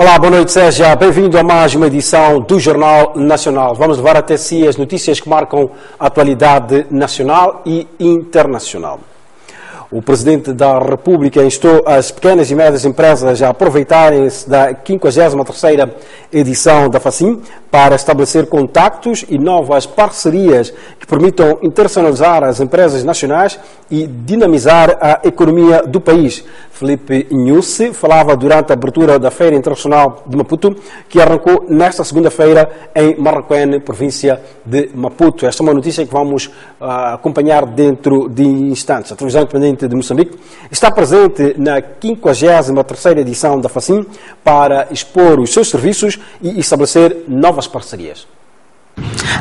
Olá, boa noite, seja bem-vindo a mais uma edição do Jornal Nacional. Vamos levar até si as notícias que marcam a atualidade nacional e internacional. O Presidente da República instou as pequenas e médias empresas a aproveitarem-se da 53ª edição da FACIM para estabelecer contactos e novas parcerias que permitam internacionalizar as empresas nacionais e dinamizar a economia do país. Felipe Nyusi falava durante a abertura da Feira Internacional de Maputo, que arrancou nesta segunda-feira em Marraquém, província de Maputo. Esta é uma notícia que vamos acompanhar dentro de instantes. A televisão independente de Moçambique está presente na 53ª edição da FACIM para expor os seus serviços e estabelecer novas parcerias.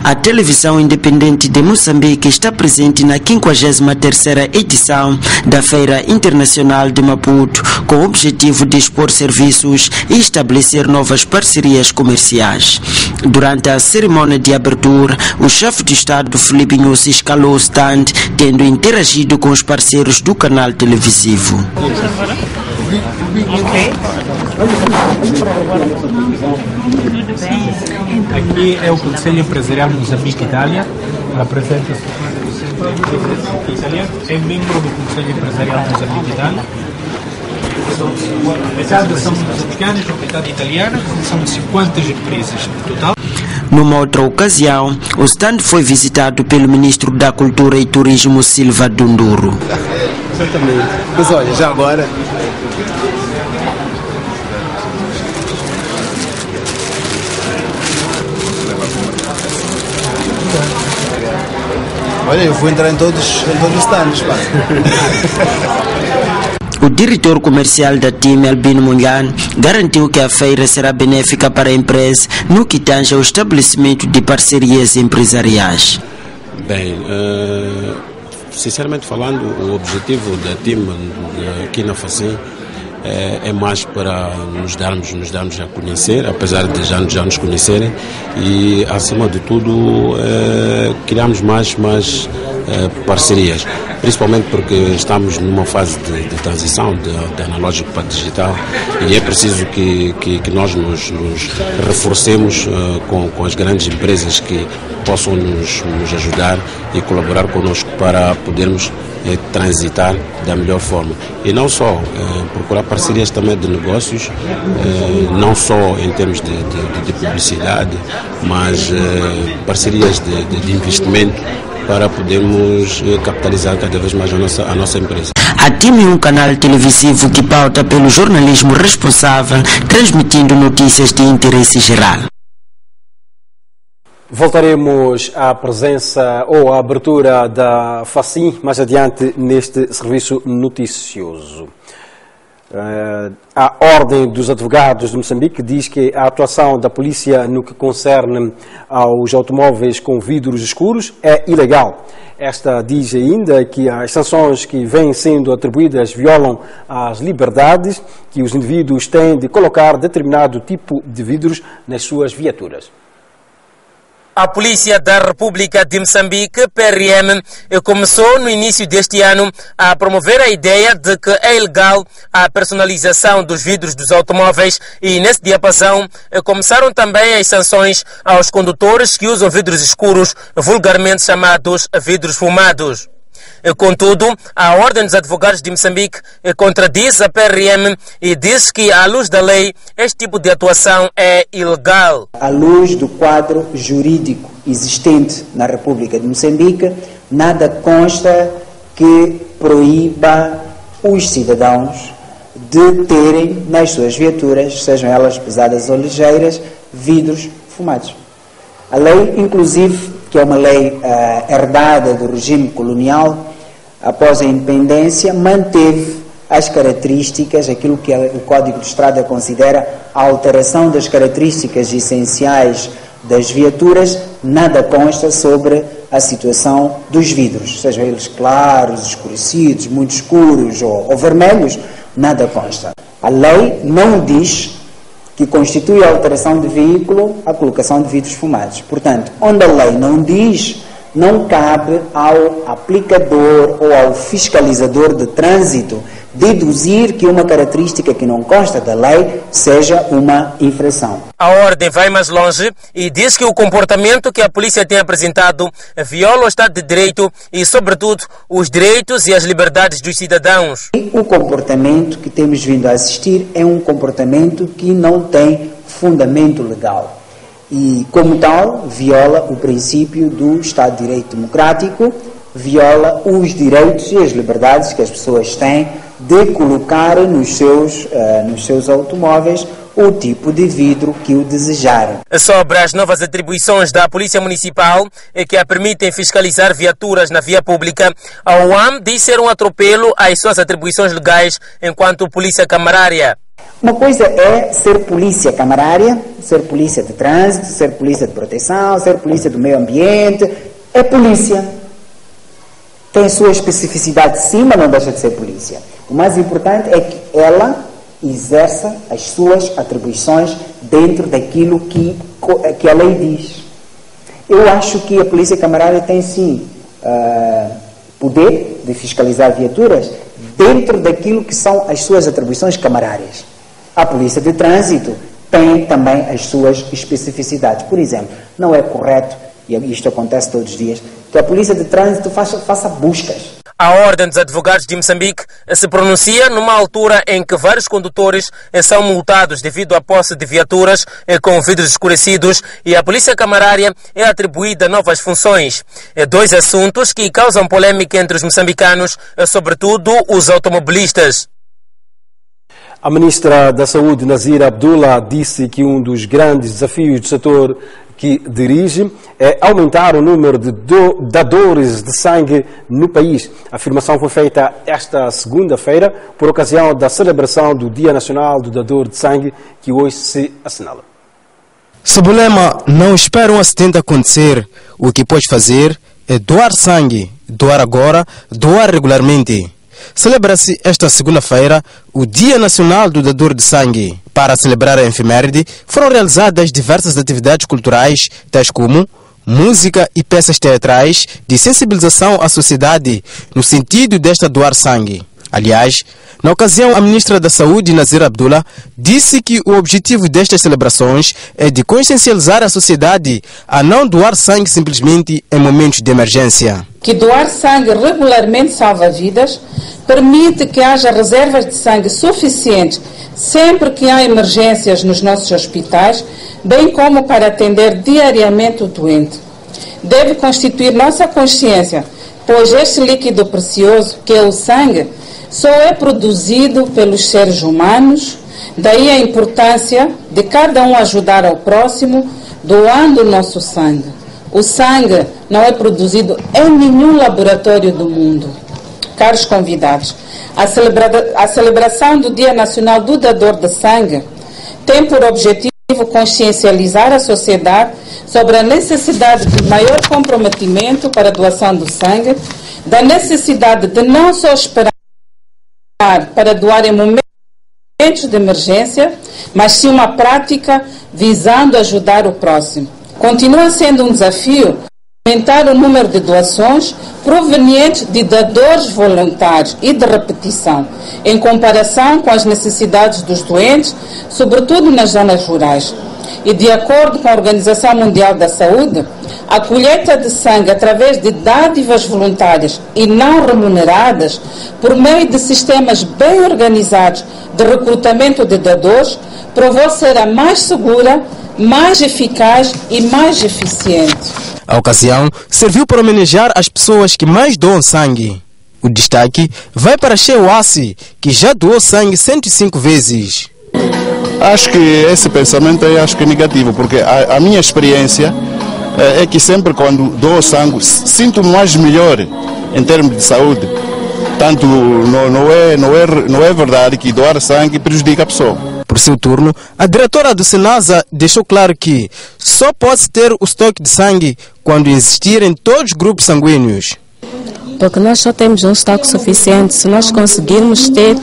A televisão independente de Moçambique está presente na 53ª edição da Feira Internacional de Maputo, com o objetivo de expor serviços e estabelecer novas parcerias comerciais. Durante a cerimônia de abertura, o chefe de Estado Felipe Nyusi escalou o stand, tendo interagido com os parceiros do canal televisivo. Aqui é o Conselho Empresarial Moçambique-Itália, apresenta-se o Conselho Italiano, é membro do Conselho Empresarial Moçambique-Itália. Metade são moçambicanas, metade italianas, são 50 empresas no total. Numa outra ocasião, o stand foi visitado pelo Ministro da Cultura e Turismo, Silva Dunduro. Exatamente. Mas olha, já agora... Olha, eu vou entrar em todos os stands, pá. O diretor comercial da TIM, Albino Munhan, garantiu que a feira será benéfica para a empresa no que tange ao estabelecimento de parcerias empresariais. Bem, sinceramente falando, o objetivo da TIM aqui na FACIM é mais para nos darmos a conhecer, apesar de já nos conhecerem, e acima de tudo criarmos mais parcerias, principalmente porque estamos numa fase de transição de analógico para digital, e é preciso que nós nos reforcemos com as grandes empresas que possam nos ajudar e colaborar connosco para podermos transitar da melhor forma. E não só procurar parcerias também de negócios, não só em termos de publicidade, mas parcerias de investimento para podermos capitalizar cada vez mais a nossa empresa. A TIM é um canal televisivo que pauta pelo jornalismo responsável, transmitindo notícias de interesse geral. Voltaremos à presença ou à abertura da FACIM mais adiante neste serviço noticioso. A Ordem dos Advogados de Moçambique diz que a atuação da polícia no que concerne aos automóveis com vidros escuros é ilegal. Esta diz ainda que as sanções que vêm sendo atribuídas violam as liberdades que os indivíduos têm de colocar determinado tipo de vidros nas suas viaturas. A Polícia da República de Moçambique, PRM, começou no início deste ano a promover a ideia de que é ilegal a personalização dos vidros dos automóveis e nesse diapasão começaram também as sanções aos condutores que usam vidros escuros, vulgarmente chamados vidros fumados. Contudo, a Ordem dos Advogados de Moçambique contradiz a PRM e diz que, à luz da lei, este tipo de atuação é ilegal. À luz do quadro jurídico existente na República de Moçambique, nada consta que proíba os cidadãos de terem nas suas viaturas, sejam elas pesadas ou ligeiras, vidros fumados. A lei, inclusive, que é uma lei herdada do regime colonial, após a independência, manteve as características, aquilo que o Código de Estrada considera a alteração das características essenciais das viaturas. Nada consta sobre a situação dos vidros, sejam eles claros, escurecidos, muito escuros ou vermelhos, nada consta. A lei não diz que constitui a alteração de veículo a colocação de vidros fumados. Portanto, onde a lei não diz, não cabe ao aplicador ou ao fiscalizador de trânsito deduzir que uma característica que não consta da lei seja uma infração. A ordem vai mais longe e diz que o comportamento que a polícia tem apresentado viola o Estado de Direito e, sobretudo, os direitos e as liberdades dos cidadãos. O comportamento que temos vindo a assistir é um comportamento que não tem fundamento legal e, como tal, viola o princípio do Estado de Direito democrático, viola os direitos e as liberdades que as pessoas têm de colocar nos seus automóveis o tipo de vidro que o desejarem. Sobre as novas atribuições da Polícia Municipal que a permitem fiscalizar viaturas na via pública, a UAM diz ser um atropelo às suas atribuições legais enquanto polícia camarária. Uma coisa é ser polícia camarária, ser polícia de trânsito, ser polícia de proteção, ser polícia do meio ambiente. É polícia. Tem a sua especificidade sim, mas não deixa de ser polícia. O mais importante é que ela exerça as suas atribuições dentro daquilo que a lei diz. Eu acho que a polícia camarária tem sim poder de fiscalizar viaturas dentro daquilo que são as suas atribuições camarárias. A polícia de trânsito tem também as suas especificidades. Por exemplo, não é correto, e isto acontece todos os dias, que a polícia de trânsito faça buscas. A Ordem dos Advogados de Moçambique se pronuncia numa altura em que vários condutores são multados devido à posse de viaturas com vidros escurecidos e a Polícia Camarária é atribuída novas funções. Dois assuntos que causam polêmica entre os moçambicanos, sobretudo os automobilistas. A ministra da Saúde, Nazira Abdullah, disse que um dos grandes desafios do setor que dirige é aumentar o número de dadores de sangue no país. A afirmação foi feita esta segunda-feira por ocasião da celebração do Dia Nacional do Dador de Sangue, que hoje se assinala. Sob o lema "Não espera um acidente acontecer, o que pode fazer é doar sangue, doar agora, doar regularmente". Celebra-se esta segunda-feira o Dia Nacional do Dador de Sangue. Para celebrar a efeméride, foram realizadas diversas atividades culturais, tais como música e peças teatrais de sensibilização à sociedade no sentido desta doar sangue. Aliás, na ocasião, a ministra da Saúde, Nazira Abdullah, disse que o objetivo destas celebrações é de consciencializar a sociedade a não doar sangue simplesmente em momentos de emergência. Que doar sangue regularmente salva vidas, permite que haja reservas de sangue suficientes sempre que há emergências nos nossos hospitais, bem como para atender diariamente o doente. Deve constituir nossa consciência, pois este líquido precioso, que é o sangue, só é produzido pelos seres humanos, daí a importância de cada um ajudar ao próximo, doando o nosso sangue. O sangue não é produzido em nenhum laboratório do mundo. Caros convidados, a celebração do Dia Nacional do Dador de Sangue tem por objetivo consciencializar a sociedade sobre a necessidade de maior comprometimento para a doação do sangue, da necessidade de não só esperar para doar em momentos de emergência, mas sim uma prática visando ajudar o próximo. Continua sendo um desafio aumentar o número de doações provenientes de dadores voluntários e de repetição, em comparação com as necessidades dos doentes, sobretudo nas zonas rurais. E de acordo com a Organização Mundial da Saúde, a colheita de sangue através de dádivas voluntárias e não remuneradas, por meio de sistemas bem organizados de recrutamento de dadores, provou ser a mais segura, mais eficaz e mais eficiente. A ocasião serviu para homenagear as pessoas que mais doam sangue. O destaque vai para Sheikh Wassi, que já doou sangue 105 vezes. Acho que esse pensamento é negativo, porque a minha experiência é que sempre quando dou sangue sinto-me mais melhor em termos de saúde. Tanto não é verdade que doar sangue prejudica a pessoa. Por seu turno, a diretora do Senasa deixou claro que só pode ter o estoque de sangue quando existirem todos os grupos sanguíneos. Porque nós só temos um estoque suficiente se nós conseguirmos ter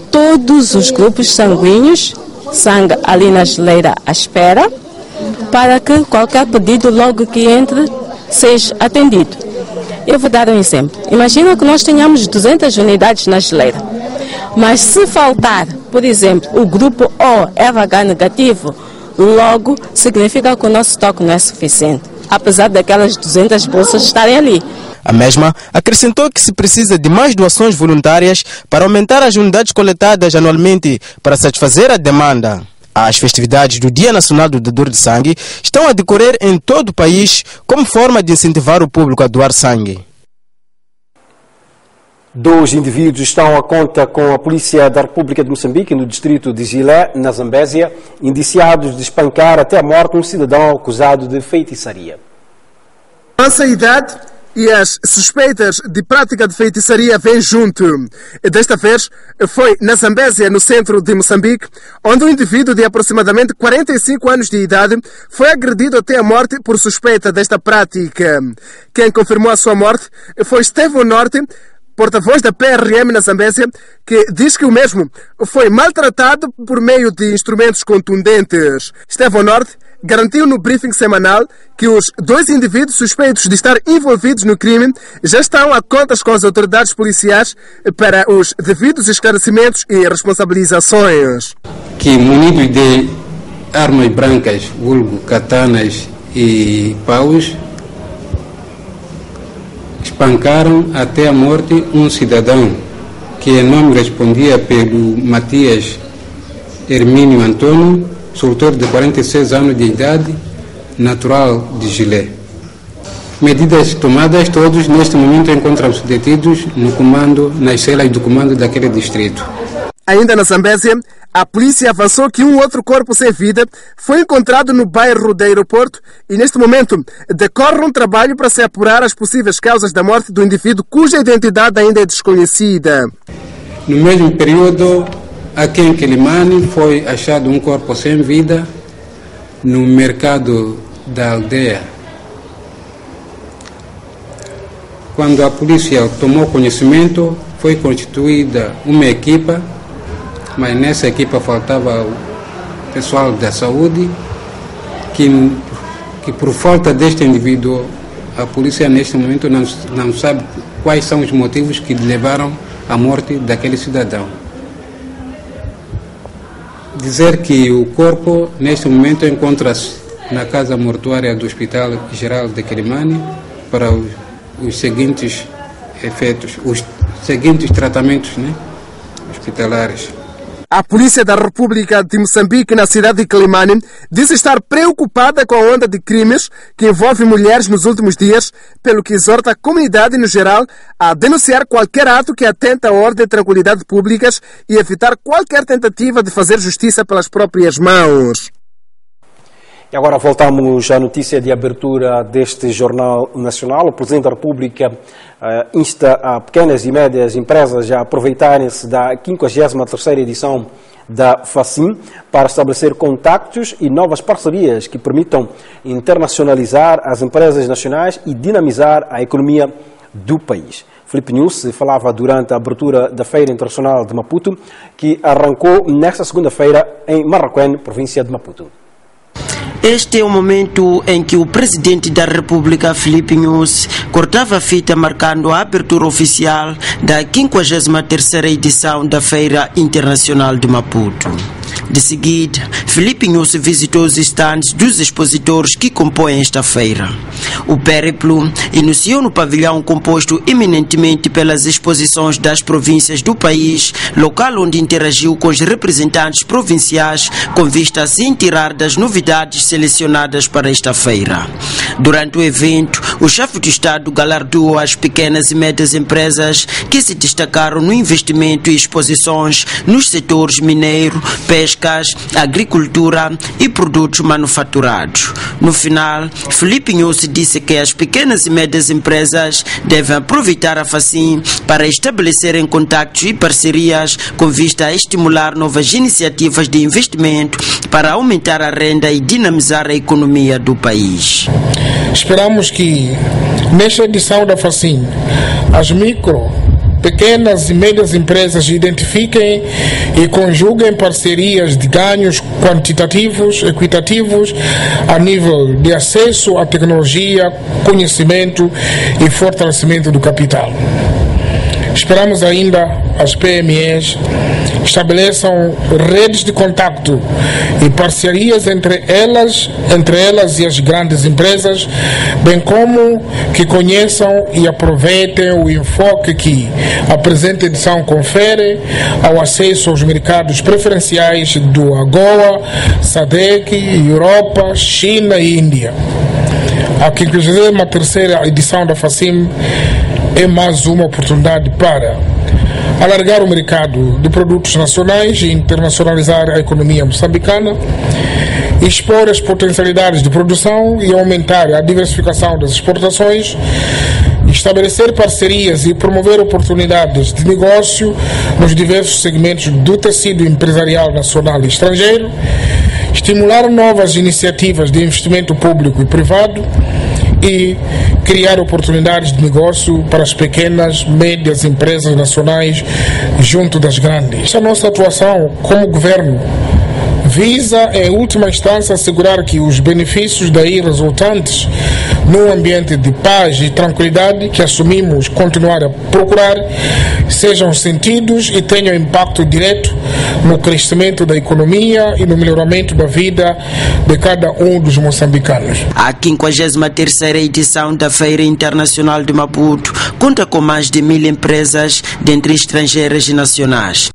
todos os grupos sanguíneos, sangue ali na geleira à espera, para que qualquer pedido logo que entre seja atendido. Eu vou dar um exemplo. Imagina que nós tenhamos 200 unidades na geleira. Mas se faltar, por exemplo, o grupo O RH negativo, logo significa que o nosso estoque não é suficiente, apesar daquelas 200 bolsas estarem ali. A mesma acrescentou que se precisa de mais doações voluntárias para aumentar as unidades coletadas anualmente para satisfazer a demanda. As festividades do Dia Nacional do Doador de Sangue estão a decorrer em todo o país como forma de incentivar o público a doar sangue. 2 indivíduos estão à conta com a Polícia da República de Moçambique, no distrito de Gilé, na Zambésia, indiciados de espancar até a morte um cidadão acusado de feitiçaria. Nossa idade e as suspeitas de prática de feitiçaria vêm junto. Desta vez foi na Zambésia, no centro de Moçambique, onde um indivíduo de aproximadamente 45 anos de idade foi agredido até a morte por suspeita desta prática. Quem confirmou a sua morte foi Estevão Norte, porta-voz da PRM na Zambésia, que diz que o mesmo foi maltratado por meio de instrumentos contundentes. Estevão Norte garantiu no briefing semanal que os 2 indivíduos suspeitos de estar envolvidos no crime já estão a contas com as autoridades policiais para os devidos esclarecimentos e responsabilizações. Que munidos de armas brancas, vulgo, katanas e paus, espancaram até a morte um cidadão que em nome respondia pelo Matias Hermínio Antônio, solteiro de 46 anos de idade, natural de Gilé. Medidas tomadas, todos neste momento encontram-se detidos no comando, nas celas do comando daquele distrito. Ainda na Zambésia, a polícia avançou que um outro corpo sem vida foi encontrado no bairro do aeroporto e neste momento decorre um trabalho para se apurar as possíveis causas da morte do indivíduo cuja identidade ainda é desconhecida. No mesmo período, aqui em Quilimane foi achado um corpo sem vida no mercado da aldeia. Quando a polícia tomou conhecimento, foi constituída uma equipa, mas nessa equipa faltava o pessoal da saúde, que por falta deste indivíduo, a polícia neste momento não sabe quais são os motivos que levaram à morte daquele cidadão. Dizer que o corpo neste momento encontra-se na casa mortuária do Hospital Geral de Quilimane para os seguintes efeitos, os seguintes tratamentos, hospitalares. A Polícia da República de Moçambique, na cidade de Quilimane, diz estar preocupada com a onda de crimes que envolve mulheres nos últimos dias, pelo que exorta a comunidade no geral a denunciar qualquer ato que atenta à ordem e tranquilidade públicas e evitar qualquer tentativa de fazer justiça pelas próprias mãos. E agora voltamos à notícia de abertura deste Jornal Nacional. O Presidente da República insta a pequenas e médias empresas a aproveitarem-se da 53ª edição da FACIM para estabelecer contactos e novas parcerias que permitam internacionalizar as empresas nacionais e dinamizar a economia do país. Filipe News falava durante a abertura da Feira Internacional de Maputo, que arrancou nesta segunda-feira em Marraquém, província de Maputo. Este é o momento em que o Presidente da República, Filipe Nyusi, cortava a fita marcando a abertura oficial da 53ª edição da Feira Internacional de Maputo. De seguida, Filipe Nyusi visitou os estandes dos expositores que compõem esta feira. O périplo iniciou no pavilhão composto eminentemente pelas exposições das províncias do país, local onde interagiu com os representantes provinciais com vista a se inteirar das novidades selecionadas para esta feira. Durante o evento, o chefe de Estado galardoou as pequenas e médias empresas que se destacaram no investimento e exposições nos setores mineiro, pescas, agricultura e produtos manufaturados. No final, Filipe Nyusi disse que as pequenas e médias empresas devem aproveitar a FACIM para estabelecerem contactos e parcerias com vista a estimular novas iniciativas de investimento para aumentar a renda e dinamizar a economia do país. Esperamos que nesta edição da FACIM as pequenas e médias empresas identifiquem e conjuguem parcerias de ganhos quantitativos, equitativos, a nível de acesso à tecnologia, conhecimento e fortalecimento do capital. Esperamos ainda as PMEs estabeleçam redes de contacto e parcerias entre elas e as grandes empresas, bem como que conheçam e aproveitem o enfoque que a presente edição confere ao acesso aos mercados preferenciais do AGOA, SADC, Europa, China e Índia. A 53ª edição da FACIM é mais uma oportunidade para alargar o mercado de produtos nacionais e internacionalizar a economia moçambicana, expor as potencialidades de produção e aumentar a diversificação das exportações, estabelecer parcerias e promover oportunidades de negócio nos diversos segmentos do tecido empresarial nacional e estrangeiro, estimular novas iniciativas de investimento público e privado e criar oportunidades de negócio para as pequenas, médias empresas nacionais junto das grandes. A nossa atuação como governo visa, em última instância, assegurar que os benefícios daí resultantes num ambiente de paz e tranquilidade que assumimos continuar a procurar sejam sentidos e tenham impacto direto no crescimento da economia e no melhoramento da vida de cada um dos moçambicanos. A 53ª edição da Feira Internacional de Maputo conta com mais de 1000 empresas, dentre estrangeiras e nacionais.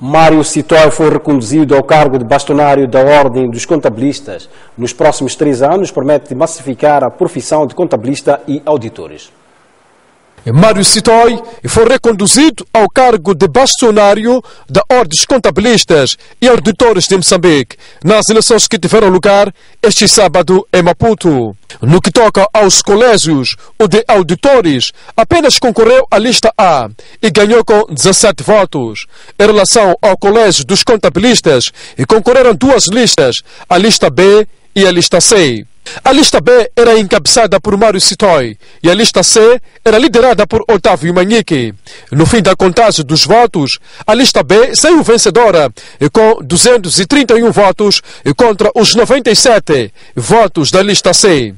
Mário Sitói foi reconduzido ao cargo de bastonário da Ordem dos Contabilistas. Nos próximos 3 anos, promete massificar a profissão de contabilista e auditores. Mário Sitói foi reconduzido ao cargo de bastonário da Ordem dos Contabilistas e Auditores de Moçambique nas eleições que tiveram lugar este sábado em Maputo. No que toca aos colégios, o de auditores apenas concorreu à lista A e ganhou com 17 votos. Em relação ao colégio dos contabilistas, concorreram 2 listas, a lista B e a lista C. A lista B era encabeçada por Mário Sitói e a lista C era liderada por Otávio Manhique. No fim da contagem dos votos, a lista B saiu vencedora com 231 votos contra os 97 votos da lista C.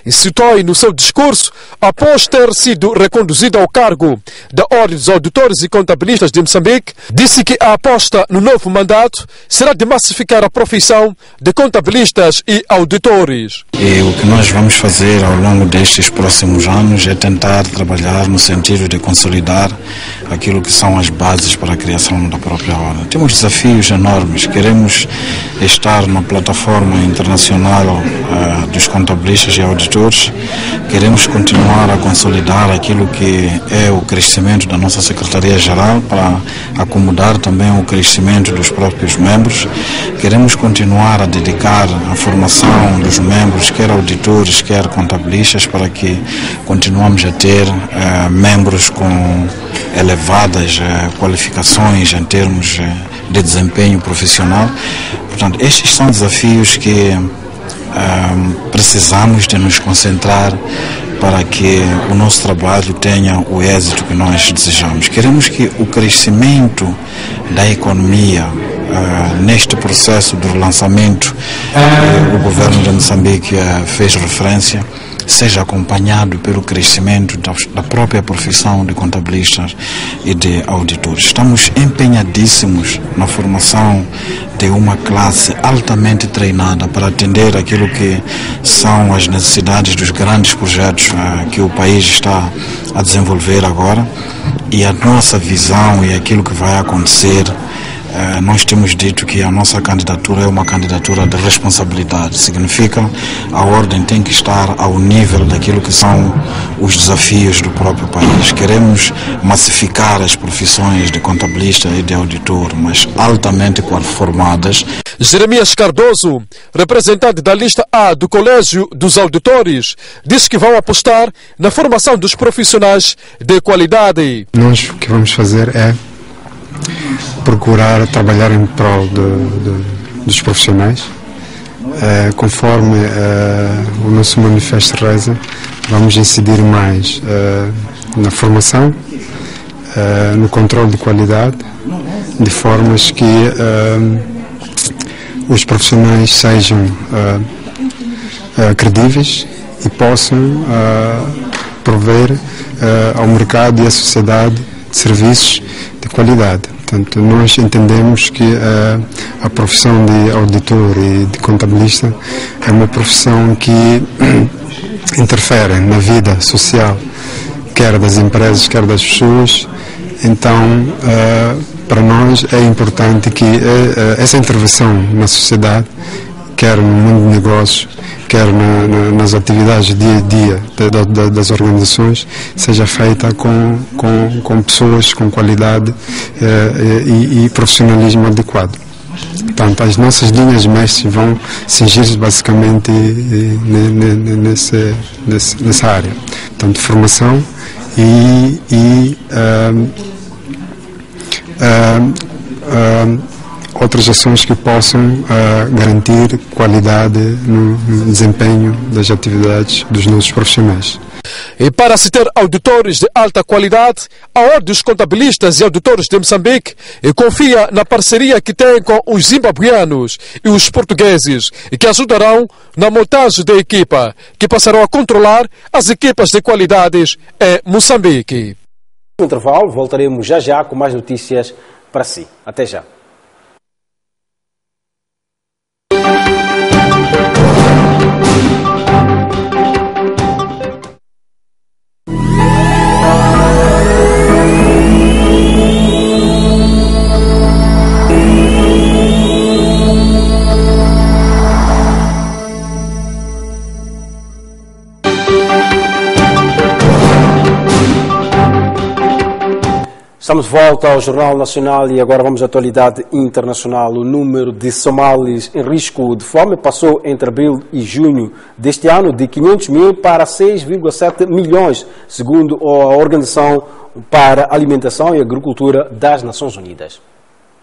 Sitói, no seu discurso, após ter sido reconduzido ao cargo da Ordem dos Auditores e Contabilistas de Moçambique, disse que a aposta no novo mandato será de massificar a profissão de contabilistas e auditores. E o que nós vamos fazer ao longo destes próximos anos é tentar trabalhar no sentido de consolidar aquilo que são as bases para a criação da própria ordem. Temos desafios enormes, queremos estar na plataforma internacional dos contabilistas e auditores, queremos continuar a consolidar aquilo que é o crescimento da nossa Secretaria-Geral para acomodar também o crescimento dos próprios membros, queremos continuar a dedicar a formação dos membros, quer auditores, quer contabilistas, para que continuemos a ter membros com elevadas qualificações em termos de desempenho profissional. Portanto, estes são desafios que precisamos de nos concentrar para que o nosso trabalho tenha o êxito que nós desejamos. Queremos que o crescimento da economia neste processo do relançamento o governo de Moçambique fez referência, seja acompanhado pelo crescimento da própria profissão de contabilistas e de auditores. Estamos empenhadíssimos na formação de uma classe altamente treinada para atender aquilo que são as necessidades dos grandes projetos que o país está a desenvolver agora, e a nossa visão e aquilo que vai acontecer. Nós temos dito que a nossa candidatura é uma candidatura de responsabilidade. Significa a ordem tem que estar ao nível daquilo que são os desafios do próprio país. Queremos massificar as profissões de contabilista e de auditor, mas altamente formadas. Jeremias Cardoso, representante da lista A do Colégio dos Auditores, disse que vão apostar na formação dos profissionais de qualidade. Nós o que vamos fazer é procurar trabalhar em prol dos profissionais. Conforme o nosso manifesto reza, vamos incidir mais na formação, no controle de qualidade, de formas que os profissionais sejam credíveis e possam prover ao mercado e à sociedade serviços de qualidade. Portanto, nós entendemos que a profissão de auditor e de contabilista é uma profissão que interfere na vida social, quer das empresas, quer das pessoas. Então, para nós é importante que essa intervenção na sociedade, quer no mundo de negócios, quer nas atividades dia a dia das organizações, seja feita com pessoas com qualidade e profissionalismo adequado. Portanto, as nossas linhas mestres vão cingir-se basicamente nessa área. Portanto, formação e outras ações que possam garantir qualidade no desempenho das atividades dos nossos profissionais. E para se ter auditores de alta qualidade, a Ordem dos Contabilistas e Auditores de Moçambique confia na parceria que tem com os zimbabueanos e os portugueses, e que ajudarão na montagem da equipa, que passarão a controlar as equipas de qualidades em Moçambique. No intervalo, voltaremos já com mais notícias para si. Até já. Estamos de volta ao Jornal Nacional e agora vamos à atualidade internacional. O número de somalis em risco de fome passou entre abril e junho deste ano de 500 mil para 6,7 milhões, segundo a Organização para a Alimentação e Agricultura das Nações Unidas.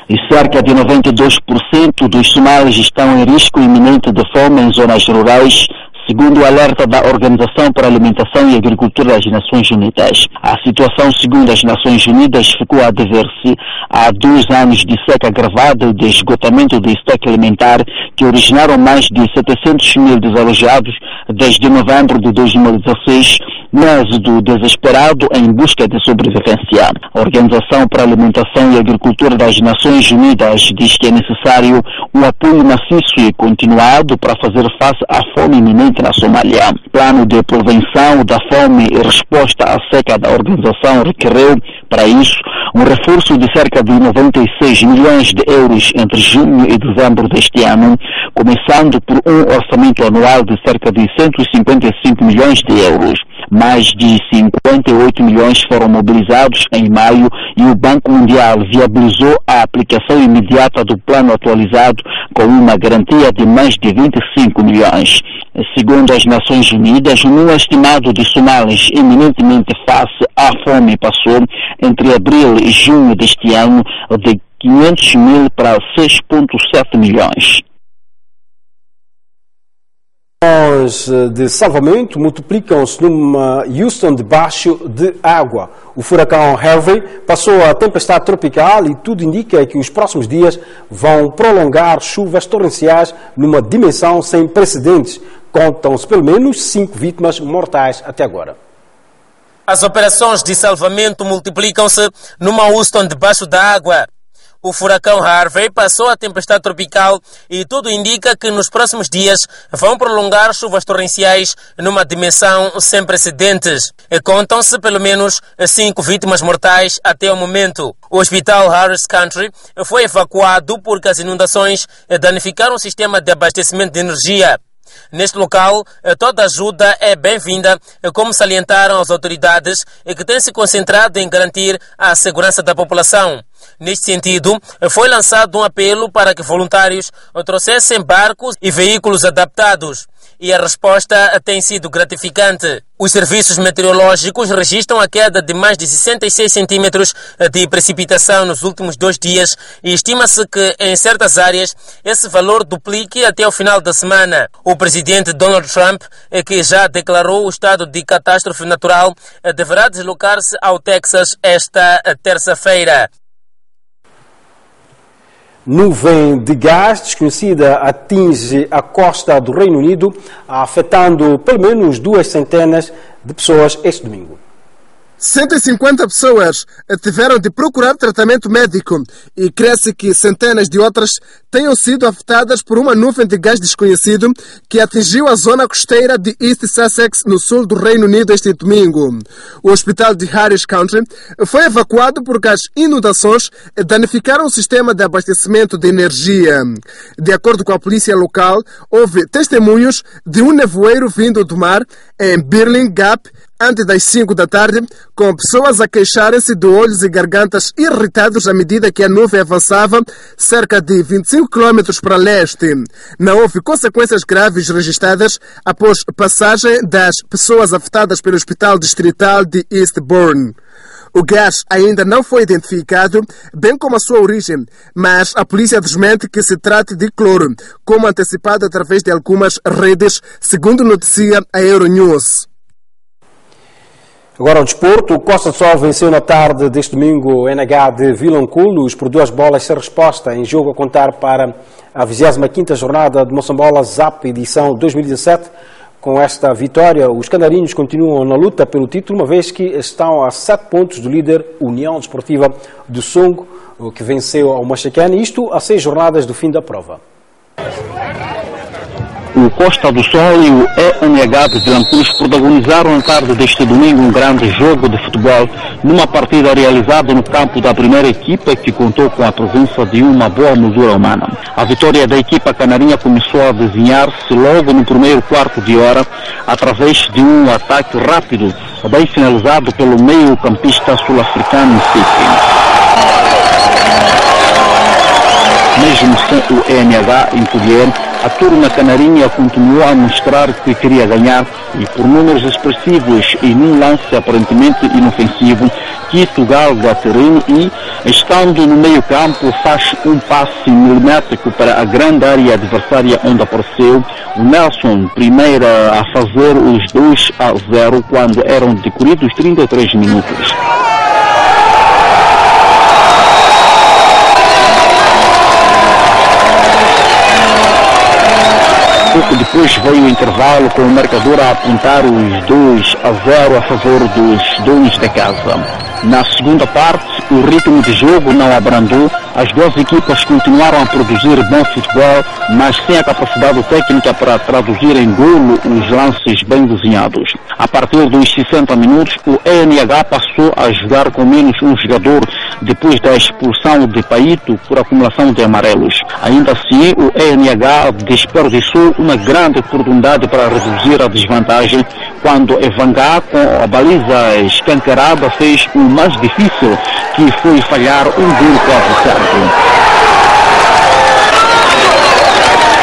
E cerca de 92% dos somalis estão em risco iminente de fome em zonas rurais, segundo o alerta da Organização para a Alimentação e Agricultura das Nações Unidas. A situação, segundo as Nações Unidas, ficou a dever-se a 2 anos de seca agravada e de esgotamento do estoque alimentar que originaram mais de 700 mil desalojados desde novembro de 2016, mês do desesperado em busca de sobrevivência. A Organização para a Alimentação e Agricultura das Nações Unidas diz que é necessário um apoio maciço e continuado para fazer face à fome iminente na Somália. O plano de prevenção da fome e resposta à seca da organização requereu, para isso, um reforço de cerca de 96 milhões de euros entre junho e dezembro deste ano, começando por um orçamento anual de cerca de 155 milhões de euros. Mais de 58 milhões foram mobilizados em maio e o Banco Mundial viabilizou a aplicação imediata do plano atualizado com uma garantia de mais de 25 milhões. Segundo as Nações Unidas, o número estimado de somalis eminentemente face à fome passou entre abril e junho deste ano de 500 mil para 6,7 milhões. Os de salvamento multiplicam-se numa Houston debaixo de água. O furacão Harvey passou a tempestade tropical e tudo indica que os próximos dias vão prolongar chuvas torrenciais numa dimensão sem precedentes. Contam-se pelo menos 5 vítimas mortais até agora. As operações de salvamento multiplicam-se numa Houston debaixo da água. O furacão Harvey passou a tempestade tropical e tudo indica que nos próximos dias vão prolongar chuvas torrenciais numa dimensão sem precedentes. Contam-se pelo menos 5 vítimas mortais até o momento. O hospital Harris County foi evacuado porque as inundações danificaram o sistema de abastecimento de energia. Neste local, toda ajuda é bem-vinda, como salientaram as autoridades, que têm se concentrado em garantir a segurança da população. Neste sentido, foi lançado um apelo para que voluntários trouxessem barcos e veículos adaptados. E a resposta tem sido gratificante. Os serviços meteorológicos registram a queda de mais de 66 centímetros de precipitação nos últimos 2 dias e estima-se que, em certas áreas, esse valor duplique até o final da semana. O presidente Donald Trump, que já declarou o estado de catástrofe natural, deverá deslocar-se ao Texas esta terça-feira. Nuvem de gás desconhecida atinge a costa do Reino Unido, afetando pelo menos 2 centenas de pessoas este domingo. 150 pessoas tiveram de procurar tratamento médico e cresce que centenas de outras tenham sido afetadas por uma nuvem de gás desconhecido que atingiu a zona costeira de East Sussex, no sul do Reino Unido, este domingo. O hospital de Harris County foi evacuado porque as inundações danificaram o sistema de abastecimento de energia. De acordo com a polícia local, houve testemunhos de um nevoeiro vindo do mar em Birling Gap antes das 5 da tarde, com pessoas a queixarem-se de olhos e gargantas irritados à medida que a nuvem avançava cerca de 25 km para leste. Não houve consequências graves registradas após passagem das pessoas afetadas pelo Hospital Distrital de Eastbourne. O gás ainda não foi identificado, bem como a sua origem, mas a polícia desmente que se trate de cloro, como antecipado através de algumas redes, segundo noticia a Euronews. Agora o desporto. O Costa do Sol venceu na tarde deste domingo o NH de Vilanculos por 2 bolas sem resposta, em jogo a contar para a 25ª jornada de Moçambola ZAP edição 2017. Com esta vitória, os canarinhos continuam na luta pelo título, uma vez que estão a 7 pontos do líder União Desportiva do Songo, que venceu ao Machacane, isto a 6 jornadas do fim da prova. O Costa do Sol e o ENH de Vilanculos protagonizaram na tarde deste domingo um grande jogo de futebol numa partida realizada no campo da primeira equipa, que contou com a presença de uma boa moldura humana. A vitória da equipa canarinha começou a desenhar-se logo no primeiro quarto de hora através de um ataque rápido, bem finalizado pelo meio-campista sul-africano City. Mesmo sem o ENH em poder, a turma canarinha continuou a mostrar que queria ganhar e, por números expressivos e num lance aparentemente inofensivo, Quito galga terreno e, estando no meio campo, faz um passe milimétrico para a grande área adversária, onde apareceu o Nelson, primeiro a fazer os 2-0 quando eram decorridos 33 minutos. Pouco depois veio o intervalo, com o marcador a apontar os 2-0 a favor dos donos da casa. Na segunda parte, o ritmo de jogo não abrandou, as duas equipas continuaram a produzir bom futebol, mas sem a capacidade técnica para traduzir em golo os lances bem desenhados. A partir dos 60 minutos, o ENH passou a jogar com menos um jogador depois da expulsão de Paito por acumulação de amarelos. Ainda assim, o ENH desperdiçou uma grande oportunidade para reduzir a desvantagem quando Evangá, com a baliza escancarada, fez o mais difícil, que foi falhar um golo quase certo.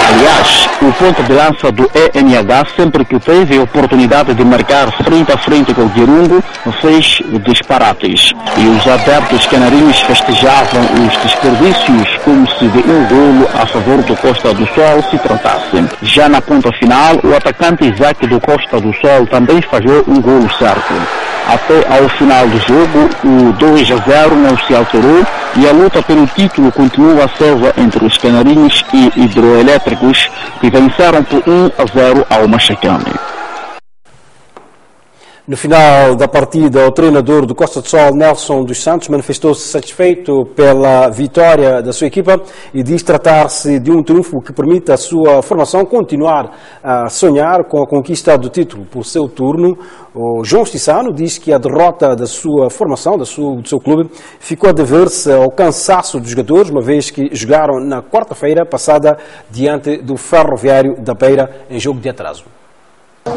Aliás, o ponto de lança do ENH, sempre que teve a oportunidade de marcar frente a frente com o Guirungo, fez disparates. E os adeptos canarinhos festejavam os desperdícios como se de um golo a favor do Costa do Sol se tratasse. Já na ponta final, o atacante Isaac do Costa do Sol também falhou um golo certo. Até ao final do jogo, o 2-0 não se alterou e a luta pelo título continua acesa entre os canarinhos e hidroelétricos, que venceram por 1-0 ao Machacane. No final da partida, o treinador do Costa do Sol, Nelson dos Santos, manifestou-se satisfeito pela vitória da sua equipa e diz tratar-se de um triunfo que permite à sua formação continuar a sonhar com a conquista do título. Por seu turno, o João Stissano diz que a derrota da sua formação, do seu clube, ficou a dever-se ao cansaço dos jogadores, uma vez que jogaram na quarta-feira passada diante do Ferroviário da Beira em jogo de atraso.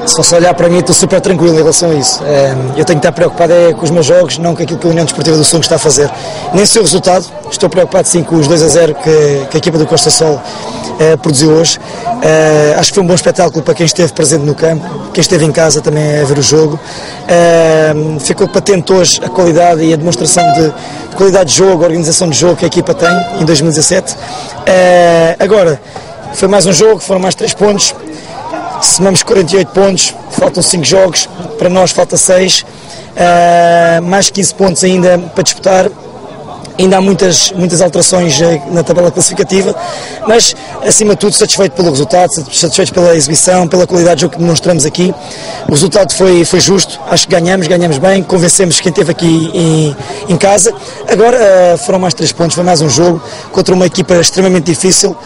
Se fosse olhar para mim, estou super tranquilo em relação a isso. Eu tenho que estar preocupado com os meus jogos, não com aquilo que a União Desportiva do Songo está a fazer. Nem seu resultado, estou preocupado sim com os 2-0 que a equipa do Costa Sol produziu hoje. Acho que foi um bom espetáculo para quem esteve presente no campo, quem esteve em casa também a ver o jogo. Ficou patente hoje a qualidade e a demonstração de qualidade de jogo, a organização de jogo que a equipa tem em 2017. Agora, foi mais um jogo, foram mais 3 pontos. Somamos 48 pontos, faltam 5 jogos, para nós falta 6, mais 15 pontos ainda para disputar. ainda há muitas alterações na tabela classificativa, mas acima de tudo satisfeito pelo resultado, satisfeito pela exibição, pela qualidade de jogo que demonstramos aqui. O resultado foi justo, acho que ganhamos bem, convencemos quem esteve aqui em casa. Agora foram mais 3 pontos, foi mais um jogo contra uma equipa extremamente difícil.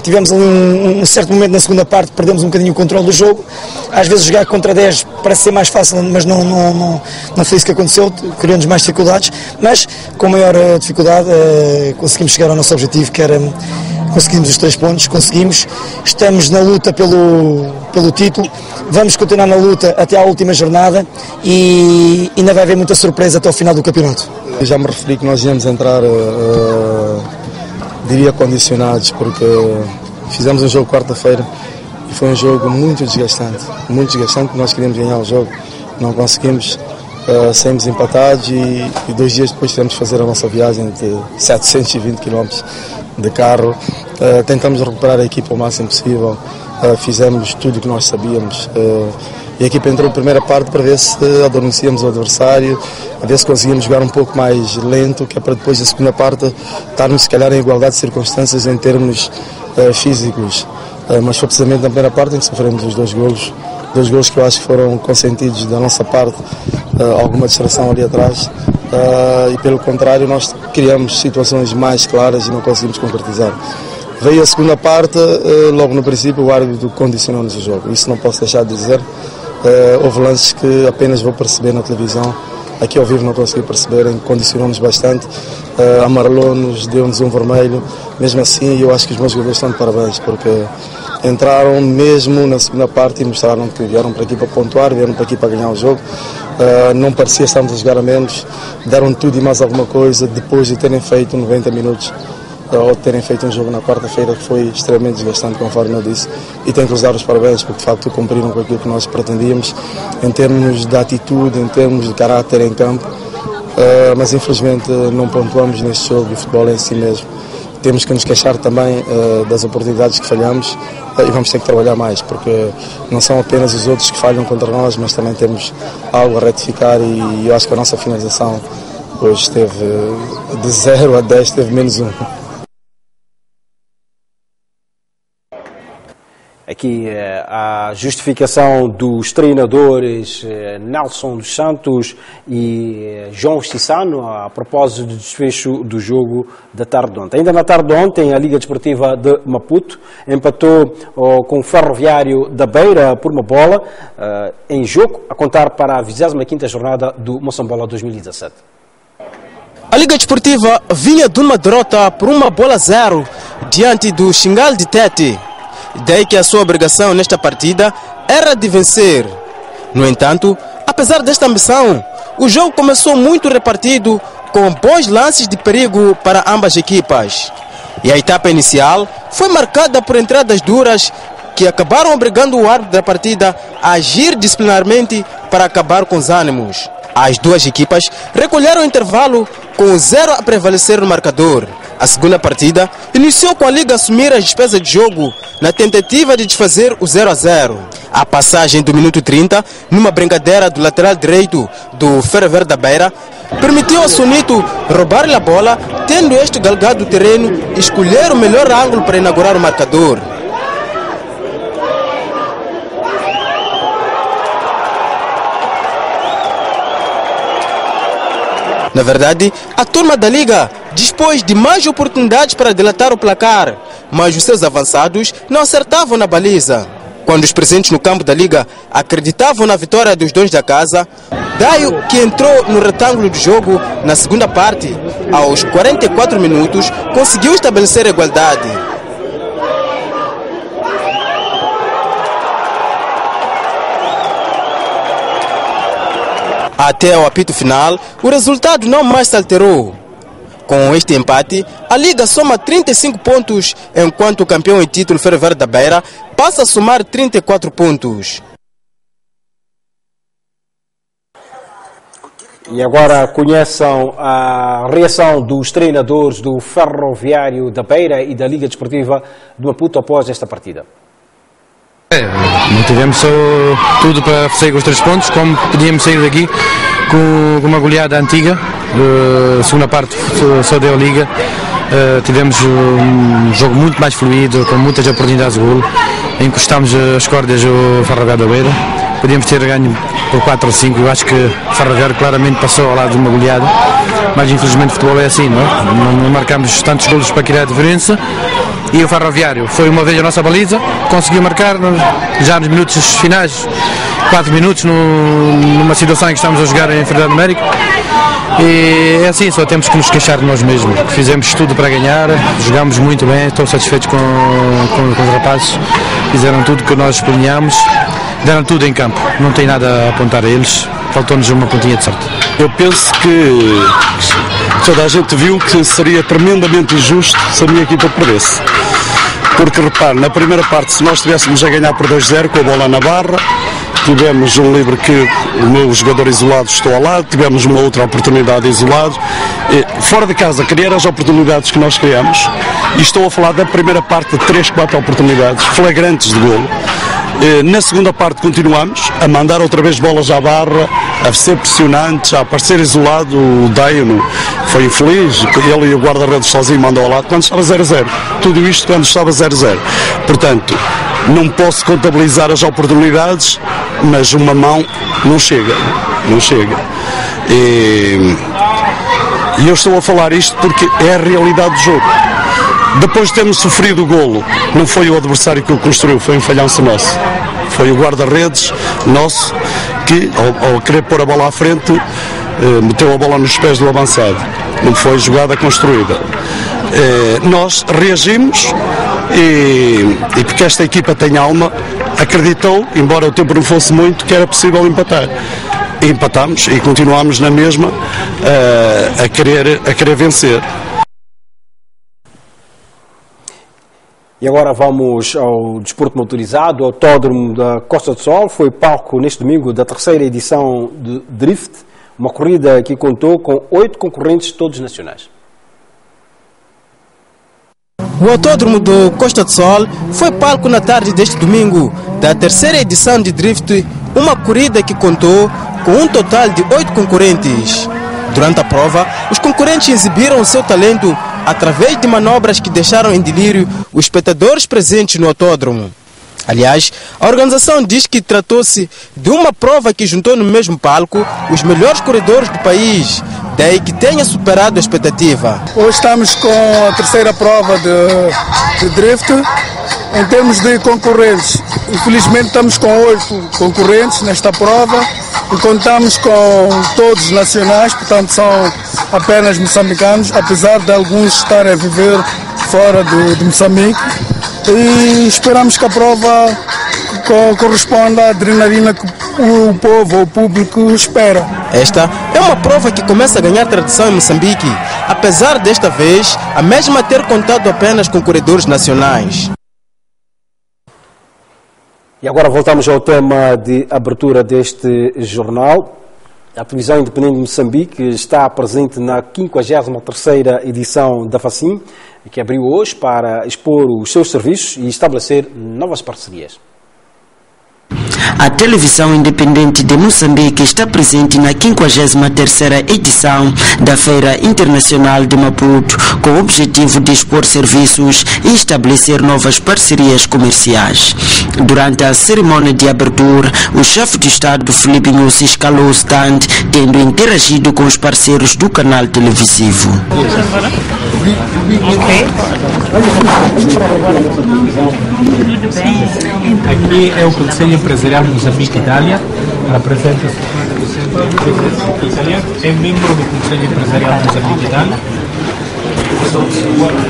Tivemos ali um certo momento na segunda parte, perdemos um bocadinho o controle do jogo. Às vezes jogar contra 10 parece ser mais fácil, mas não foi isso que aconteceu, criou-nos mais dificuldades, mas com maior dificuldade conseguimos chegar ao nosso objetivo, que era conseguimos os 3 pontos, conseguimos, estamos na luta pelo título, vamos continuar na luta até à última jornada e ainda vai haver muita surpresa até ao final do campeonato. Eu já me referi que nós íamos entrar, diria, condicionados, porque fizemos um jogo quarta-feira e foi um jogo muito desgastante, nós queríamos ganhar o jogo, não conseguimos, saímos empatados e 2 dias depois tivemos de fazer a nossa viagem de 720 km de carro, tentamos recuperar a equipa o máximo possível, fizemos tudo o que nós sabíamos e a equipa entrou na primeira parte para ver se adormecíamos o adversário, a ver se conseguíamos jogar um pouco mais lento, que é para depois da segunda parte estarmos se calhar em igualdade de circunstâncias em termos físicos, mas foi precisamente na primeira parte em que sofremos os 2 golos que eu acho que foram consentidos da nossa parte, alguma distração ali atrás, e pelo contrário nós criamos situações mais claras e não conseguimos concretizar. Veio a segunda parte, logo no princípio o árbitro condicionou-nos o jogo, isso não posso deixar de dizer. Houve lances que apenas vou perceber na televisão, aqui ao vivo não consegui perceber, condicionou-nos bastante, amarelou-nos, deu-nos um vermelho. Mesmo assim eu acho que os meus jogadores estão de parabéns, porque entraram mesmo na segunda parte e mostraram que vieram para aqui para pontuar, vieram para aqui para ganhar o jogo. Não parecia que estávamos a jogar a menos, deram tudo e mais alguma coisa depois de terem feito 90 minutos ou de terem feito um jogo na quarta-feira que foi extremamente desgastante, conforme eu disse, e tenho que lhes dar os parabéns porque de facto cumpriram com aquilo que nós pretendíamos em termos de atitude, em termos de caráter em campo, mas infelizmente não pontuamos neste jogo e o futebol é em si mesmo. Temos que nos queixar também das oportunidades que falhamos e vamos ter que trabalhar mais, porque não são apenas os outros que falham contra nós, mas também temos algo a retificar e eu acho que a nossa finalização hoje esteve de 0 a 10, teve menos 1. Aqui a justificação dos treinadores Nelson dos Santos e João Chissano a propósito do desfecho do jogo da tarde de ontem. Ainda na tarde de ontem, a Liga Desportiva de Maputo empatou com o Ferroviário da Beira por uma bola em jogo, a contar para a 25ª jornada do Moçambola 2017. A Liga Desportiva vinha de uma derrota por 1-0 diante do Xingal de Tete. Daí que a sua obrigação nesta partida era de vencer. No entanto, apesar desta ambição, o jogo começou muito repartido, com bons lances de perigo para ambas equipas. E a etapa inicial foi marcada por entradas duras que acabaram obrigando o árbitro da partida a agir disciplinarmente para acabar com os ânimos. As duas equipas recolheram o intervalo com 0 a prevalecer no marcador. A segunda partida iniciou com a Liga a assumir as despesas de jogo na tentativa de desfazer o 0-0. A passagem do minuto 30, numa brincadeira do lateral direito do Ferroviário da Beira, permitiu a Sonito roubar-lhe a bola, tendo este galgado o terreno e escolher o melhor ângulo para inaugurar o marcador. Na verdade, a turma da Liga dispôs de mais oportunidades para dilatar o placar, mas os seus avançados não acertavam na baliza. Quando os presentes no campo da Liga acreditavam na vitória dos donos da casa, Daio, que entrou no retângulo do jogo na segunda parte, aos 44 minutos, conseguiu estabelecer a igualdade. Até ao apito final, o resultado não mais se alterou. Com este empate, a Liga soma 35 pontos, enquanto o campeão em título Ferroviário da Beira passa a somar 34 pontos. E agora conheçam a reação dos treinadores do Ferroviário da Beira e da Liga Desportiva de Maputo após esta partida. Não tivemos só tudo para sair com os 3 pontos, como podíamos sair daqui com uma goleada antiga. segunda parte só deu liga. Tivemos um jogo muito mais fluido, com muitas oportunidades de golo. Encostámos as cordas ao Ferroviário da Beira. Podíamos ter ganho por 4 ou 5. Eu acho que o Ferroviário claramente passou ao lado de uma goleada, mas infelizmente o futebol é assim, não é? Não marcamos tantos golos para criar a diferença. E o Ferroviário foi uma vez a nossa baliza, conseguiu marcar já nos minutos finais, 4 minutos, numa situação em que estamos a jogar em inferioridade numérica. E é assim, só temos que nos queixar de nós mesmos. Fizemos tudo para ganhar, jogámos muito bem, estou satisfeito com os rapazes, fizeram tudo que nós planeámos, deram tudo em campo, não tem nada a apontar a eles, faltou-nos uma pontinha de sorte. Eu penso que toda a gente viu que seria tremendamente injusto se a minha equipa perdesse. Porque, repare, na primeira parte, se nós estivéssemos a ganhar por 2-0 com a bola na barra, tivemos um livre que o meu jogador isolado estou ao lado, tivemos uma outra oportunidade isolado. Fora de casa, criar as oportunidades que nós criamos, e estou a falar da primeira parte de 3-4 oportunidades flagrantes de golo. Na segunda parte continuamos a mandar outra vez bolas à barra, a ser pressionantes, a aparecer isolado. O Daino foi infeliz, ele e o guarda-redes sozinho mandou ao lado quando estava 0-0. Tudo isto quando estava 0-0. Portanto, não posso contabilizar as oportunidades, mas uma mão não chega. Não chega. E eu estou a falar isto porque é a realidade do jogo. Depois de termos sofrido o golo, não foi o adversário que o construiu, foi um falhanço nosso. Foi o guarda-redes nosso que, ao querer pôr a bola à frente, meteu a bola nos pés do avançado. Não foi jogada construída. Nós reagimos e porque esta equipa tem alma, acreditou, embora o tempo não fosse muito, que era possível empatar. E empatámos e continuámos na mesma a querer vencer. E agora vamos ao desporto motorizado. O Autódromo da Costa do Sol foi palco neste domingo da terceira edição de Drift, uma corrida que contou com 8 concorrentes, todos nacionais. O Autódromo do Costa do Sol foi palco na tarde deste domingo da terceira edição de Drift, uma corrida que contou com um total de 8 concorrentes. Durante a prova, os concorrentes exibiram o seu talento através de manobras que deixaram em delírio os espectadores presentes no autódromo. Aliás, a organização diz que tratou-se de uma prova que juntou no mesmo palco os melhores corredores do país, daí que tenha superado a expectativa. Hoje estamos com a terceira prova de Drift. Em termos de concorrentes, infelizmente estamos com 8 concorrentes nesta prova e contamos com todos nacionais, portanto são apenas moçambicanos, apesar de alguns estarem a viver fora de Moçambique. E esperamos que a prova corresponda à adrenalina que o povo ou o público espera. Esta é uma prova que começa a ganhar tradição em Moçambique, apesar desta vez a mesma ter contado apenas com corredores nacionais. E agora voltamos ao tema de abertura deste jornal. A televisão independente de Moçambique está presente na 53ª edição da FACIM, que abriu hoje para expor os seus serviços e estabelecer novas parcerias. A televisão independente de Moçambique está presente na 53ª edição da Feira Internacional de Maputo, com o objetivo de expor serviços e estabelecer novas parcerias comerciais. Durante a cerimônia de abertura, o chefe de Estado Filipe Nyusi escalou o stand, tendo interagido com os parceiros do canal televisivo. Aqui é o Conselho Empresarial de Moçambique-Itália, representa-se o Conselho Italiano, é membro do Conselho Empresarial de Moçambique-Itália.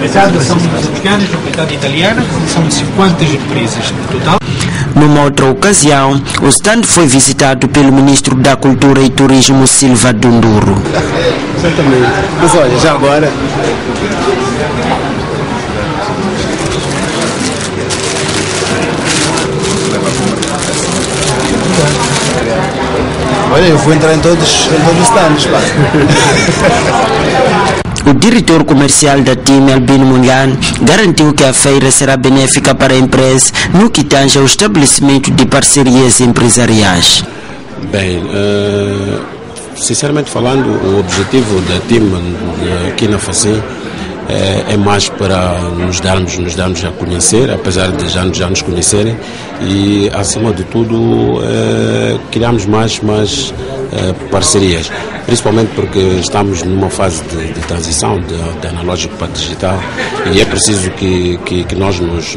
Metade são moçambicanas, metade italiana, são 50 empresas no total. Numa outra ocasião, o stand foi visitado pelo Ministro da Cultura e Turismo, Silva Dunduro. Exatamente. Mas olha, já agora... Olha, eu vou entrar em todos os stands, pá. O diretor comercial da TIM, Albino Munhan, garantiu que a feira será benéfica para a empresa no que tange ao estabelecimento de parcerias empresariais. Bem, sinceramente falando, o objetivo da TIM aqui na Facim é mais para nos darmos a conhecer, apesar de já nos conhecerem, e acima de tudo criarmos mais parcerias, principalmente porque estamos numa fase de transição de analógico para digital, e é preciso que nós nos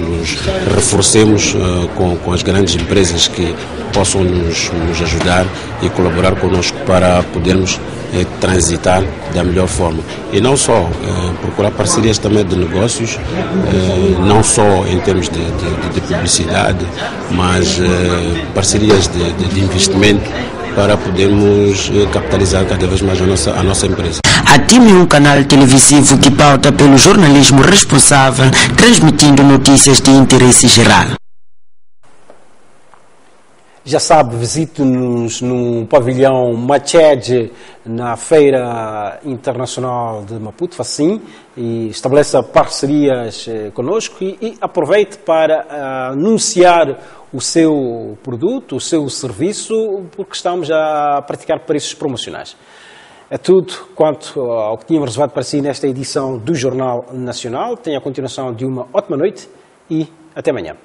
reforcemos com as grandes empresas que possam nos ajudar e colaborar conosco para podermos transitar da melhor forma. E não só procurar parcerias também de negócios, não só em termos de publicidade, mas parcerias de investimento para podermos capitalizar cada vez mais a nossa empresa. A TIM é um canal televisivo que pauta pelo jornalismo responsável, transmitindo notícias de interesse geral. Já sabe, visite-nos no pavilhão Mached, na Feira Internacional de Maputo, Facim, e estabeleça parcerias conosco e aproveite para anunciar o seu produto, o seu serviço, porque estamos a praticar preços promocionais. É tudo quanto ao que tínhamos reservado para si nesta edição do Jornal Nacional. Tenha a continuação de uma ótima noite e até amanhã.